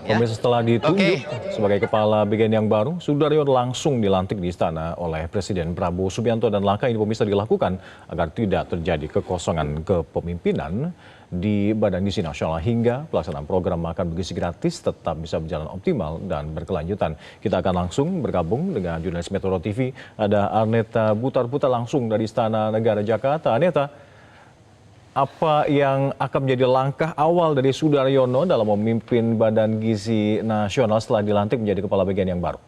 Ya. Pemirsa, setelah ditunjuk sebagai kepala bagian yang baru, Sudaryono langsung dilantik di istana oleh Presiden Prabowo Subianto, dan langkah ini pemirsa dilakukan agar tidak terjadi kekosongan kepemimpinan di Badan Gizi Nasional hingga pelaksanaan program makan bergizi gratis tetap bisa berjalan optimal dan berkelanjutan. Kita akan langsung bergabung dengan jurnalis Metro TV, ada Arneta Butar-Butar langsung dari Istana Negara Jakarta. Arneta, apa yang akan menjadi langkah awal dari Sudaryono dalam memimpin Badan Gizi Nasional setelah dilantik menjadi kepala bagian yang baru?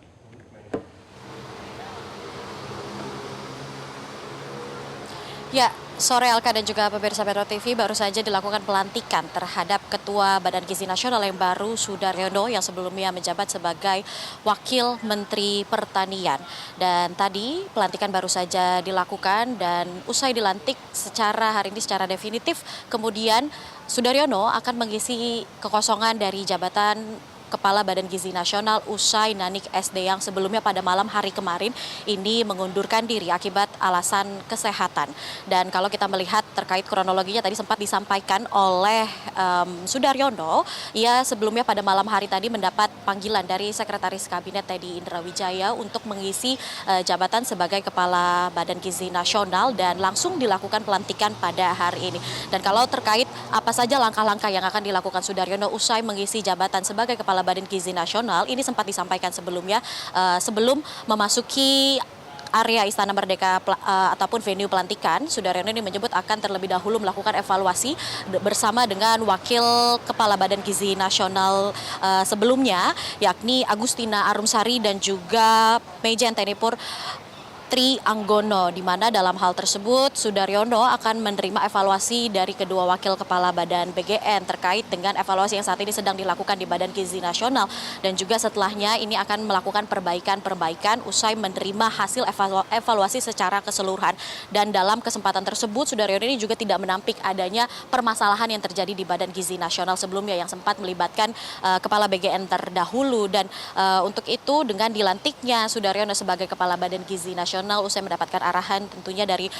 Ya, sore Alka dan juga pemirsa Metro TV, baru saja dilakukan pelantikan terhadap Ketua Badan Gizi Nasional yang baru, Sudaryono, yang sebelumnya menjabat sebagai Wakil Menteri Pertanian. Dan tadi pelantikan baru saja dilakukan dan usai dilantik hari ini secara definitif, kemudian Sudaryono akan mengisi kekosongan dari jabatan Kepala Badan Gizi Nasional usai Nanik SD yang sebelumnya pada malam hari kemarin ini mengundurkan diri akibat alasan kesehatan. Dan kalau kita melihat terkait kronologinya tadi sempat disampaikan oleh Sudaryono, ia sebelumnya pada malam hari tadi mendapat panggilan dari Sekretaris Kabinet Teddy Indrawijaya untuk mengisi jabatan sebagai Kepala Badan Gizi Nasional dan langsung dilakukan pelantikan pada hari ini. Dan kalau terkait apa saja langkah-langkah yang akan dilakukan Sudaryono usai mengisi jabatan sebagai Kepala Badan Gizi Nasional, ini sempat disampaikan sebelumnya sebelum memasuki area Istana Merdeka ataupun venue pelantikan. Sudaryono ini menyebut akan terlebih dahulu melakukan evaluasi bersama dengan Wakil Kepala Badan Gizi Nasional sebelumnya, yakni Agustina Arumsari dan juga Mejen Tenipur Tri Anggono, di mana dalam hal tersebut Sudaryono akan menerima evaluasi dari kedua wakil kepala badan BGN terkait dengan evaluasi yang saat ini sedang dilakukan di Badan Gizi Nasional, dan juga setelahnya ini akan melakukan perbaikan usai menerima hasil evaluasi secara keseluruhan. Dan dalam kesempatan tersebut Sudaryono ini juga tidak menampik adanya permasalahan yang terjadi di Badan Gizi Nasional sebelumnya yang sempat melibatkan kepala BGN terdahulu. Dan untuk itu dengan dilantiknya Sudaryono sebagai kepala Badan Gizi Nasional usai mendapatkan arahan tentunya dari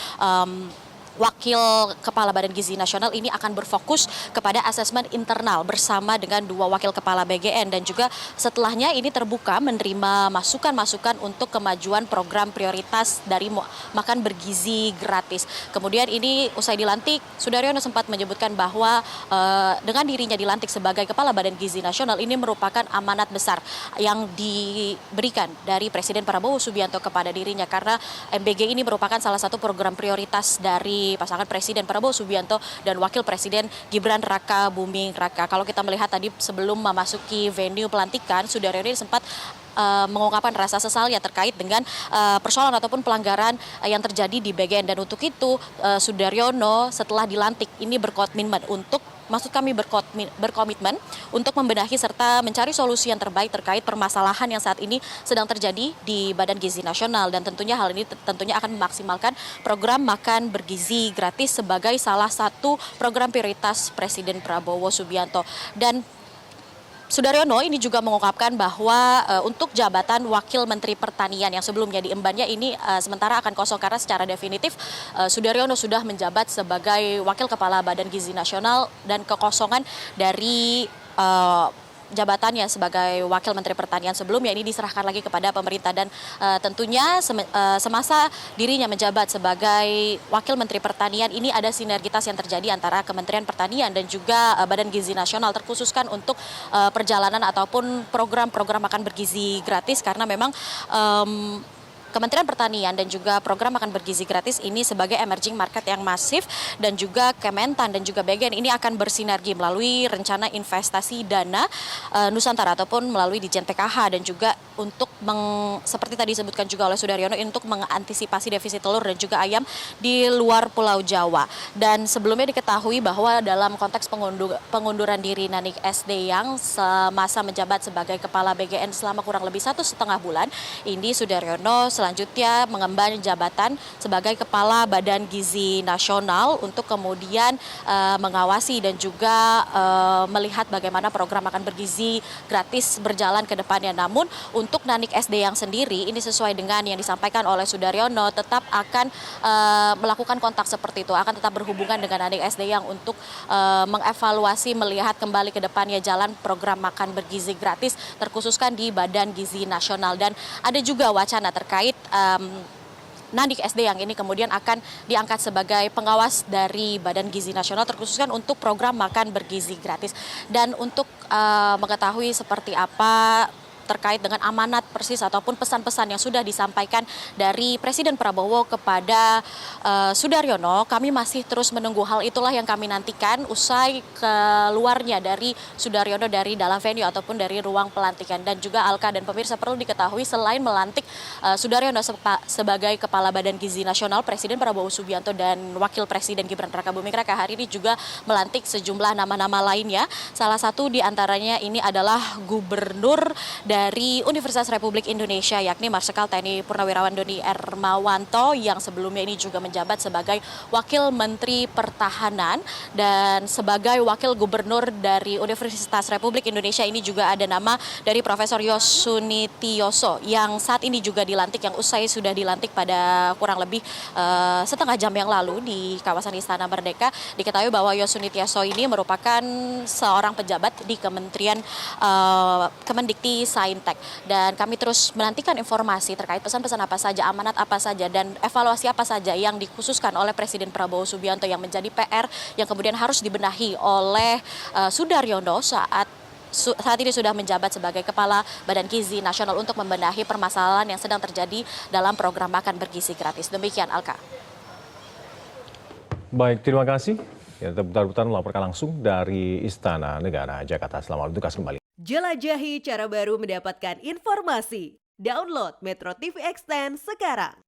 Wakil Kepala Badan Gizi Nasional ini akan berfokus kepada asesmen internal bersama dengan dua wakil kepala BGN, dan juga setelahnya ini terbuka menerima masukan-masukan untuk kemajuan program prioritas dari makan bergizi gratis. Kemudian ini usai dilantik, Sudaryono sempat menyebutkan bahwa dengan dirinya dilantik sebagai Kepala Badan Gizi Nasional ini merupakan amanat besar yang diberikan dari Presiden Prabowo Subianto kepada dirinya, karena MBG ini merupakan salah satu program prioritas dari pasangan Presiden Prabowo Subianto dan Wakil Presiden Gibran Raka Buming Raka. Kalau kita melihat tadi sebelum memasuki venue pelantikan, Sudaryono sempat mengungkapkan rasa sesalnya terkait dengan persoalan ataupun pelanggaran yang terjadi di BGN, dan untuk itu Sudaryono setelah dilantik ini berkomitmen untuk membenahi serta mencari solusi yang terbaik terkait permasalahan yang saat ini sedang terjadi di Badan Gizi Nasional, dan tentunya hal ini akan memaksimalkan program makan bergizi gratis sebagai salah satu program prioritas Presiden Prabowo Subianto. Dan Sudaryono ini juga mengungkapkan bahwa untuk jabatan Wakil Menteri Pertanian yang sebelumnya diembannya ini sementara akan kosong karena secara definitif Sudaryono sudah menjabat sebagai Wakil Kepala Badan Gizi Nasional, dan kekosongan dari jabatannya sebagai Wakil Menteri Pertanian sebelumnya ini diserahkan lagi kepada pemerintah. Dan tentunya semasa dirinya menjabat sebagai Wakil Menteri Pertanian ini ada sinergitas yang terjadi antara Kementerian Pertanian dan juga Badan Gizi Nasional, terkhususkan untuk perjalanan ataupun program-program makan bergizi gratis, karena memang Kementerian Pertanian dan juga program makan bergizi gratis ini sebagai emerging market yang masif, dan juga Kementan dan juga BGN ini akan bersinergi melalui rencana investasi dana Nusantara ataupun melalui Ditjen PKH, dan juga untuk seperti tadi disebutkan juga oleh Sudaryono untuk mengantisipasi defisit telur dan juga ayam di luar Pulau Jawa. Dan sebelumnya diketahui bahwa dalam konteks pengunduran diri Nanik SD yang semasa menjabat sebagai Kepala BGN selama kurang lebih 1,5 bulan, ini Sudaryono selanjutnya mengemban jabatan sebagai Kepala Badan Gizi Nasional untuk kemudian mengawasi dan juga melihat bagaimana program makan bergizi gratis berjalan ke depannya. Namun untuk Nanik SD yang sendiri ini sesuai dengan yang disampaikan oleh Sudaryono tetap akan melakukan kontak seperti itu, akan tetap berhubungan dengan Nanik SD yang untuk mengevaluasi melihat kembali ke depannya jalan program makan bergizi gratis terkhususkan di Badan Gizi Nasional. Dan ada juga wacana terkait Nadik SD yang ini kemudian akan diangkat sebagai pengawas dari Badan Gizi Nasional terkhususkan untuk program makan bergizi gratis. Dan untuk mengetahui seperti apa terkait dengan amanat persis ataupun pesan-pesan yang sudah disampaikan dari Presiden Prabowo kepada Sudaryono, kami masih terus menunggu. Hal itulah yang kami nantikan usai keluarnya dari Sudaryono dari dalam venue ataupun dari ruang pelantikan. Dan juga Alka dan pemirsa perlu diketahui selain melantik Sudaryono sebagai Kepala Badan Gizi Nasional, Presiden Prabowo Subianto dan Wakil Presiden Gibran Rakabuming Raka hari ini juga melantik sejumlah nama-nama lainnya. Salah satu diantaranya ini adalah Gubernur dari Universitas Republik Indonesia yakni Marsikal TNI Purnawirawan Doni Ermawanto yang sebelumnya ini juga menjabat sebagai Wakil Menteri Pertahanan. Dan sebagai Wakil Gubernur dari Universitas Republik Indonesia ini juga ada nama dari Profesor Yosunitioso yang saat ini juga dilantik, yang usai sudah dilantik pada kurang lebih setengah jam yang lalu di kawasan Istana Merdeka. Diketahui bahwa Yosunitioso ini merupakan seorang pejabat di Kementerian Kemendikti Saintek. Dan kami terus menantikan informasi terkait pesan-pesan apa saja, amanat apa saja, dan evaluasi apa saja yang dikhususkan oleh Presiden Prabowo Subianto yang menjadi PR yang kemudian harus dibenahi oleh Sudaryono saat ini sudah menjabat sebagai Kepala Badan Gizi Nasional untuk membenahi permasalahan yang sedang terjadi dalam program makan bergizi gratis. Demikian, Alka. Baik, terima kasih. Ya, Putar-Putar melaporkan langsung dari Istana Negara, Jakarta. Selamat bertugas kembali. Jelajahi cara baru mendapatkan informasi. Download Metro TV Extend sekarang.